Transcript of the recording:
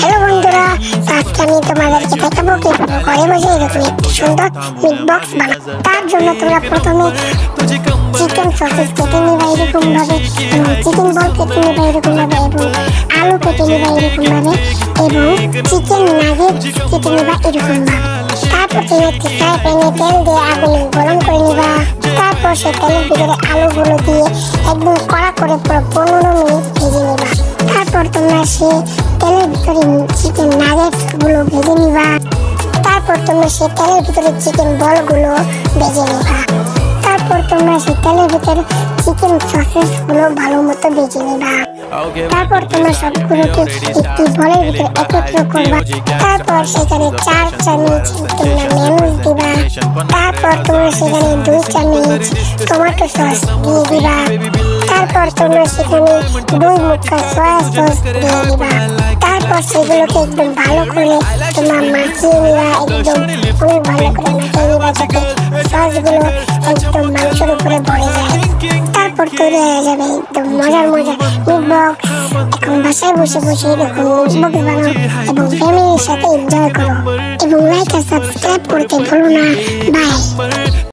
Hello বন্ধুরা, আজকে আমি তোমাদেরকে দেখাবো কিভাবে ঘরে বসে এরকম একটি সুন্দর মিট বক্স বানাবো। তার জন্য তোমরা প্রথমে চিকেন সসেস কেটে নিবা এরকম ভাবে, চিকেন বল কেটে নিবা এরকম ভাবে, এবং আলু কেটে নিবা এরকম ভাবে, এবং চিকেন নাগেট কেটে নিবা এরকম ভাবে। তারপর তুমি একটি ফ্রাই প্যানে তেল দিয়ে আগুনে গরম করে নিবা। তারপর সেই তেলের ভিতরে আলুগুলো দিয়ে একদম কড়া করে পুরো 15 মিনিট ভেজে নিবা। তারপর তোমরা সেই তেলের ভিতরে চিকেন নাগেটস গুলো ভেজে নিবা। তারপর তোমরা সেই তেলের ভিতরে চিকেন বল গুলো ভেজে নিবা। তারপর তোমরা সেই তেলের ভিতরে চিকেন সসেস গুলো ভালো মতো ভেজে নিবা। তারপর তোমরা সবগুলোকে একটি বলের ভিতরে একত্র করবা। তারপর সেখানে 4 চামচ তোমরা মেয়োনিজ দিবা। তারপর তোমরা সেখানে 2 চামচ টমেটো সস দিয়ে দিবা। তারপর তোমরা সেখানে 2 মুঠা সয়া সস দিয়ে দিবা। তারপর সেগুলোকে একদম ভালো করে তোমরা মাখিয়ে নিবা, একদম অনেক ভালো করে মাখিয়ে নিবা যাতে সসগুলো একদম মাংসের উপরে ভরে যায়। তারপর তৈরি হয়ে যাবে একদম মজার মিট বক্স। এখন বাসায় বসে বসে এরকম মিট বক্স বানাও এবং ফ্যামিলির সাথে এনজয় করো, এবং লাইক আর সাবস্ক্রাইব করতে ভুলো না। বাই।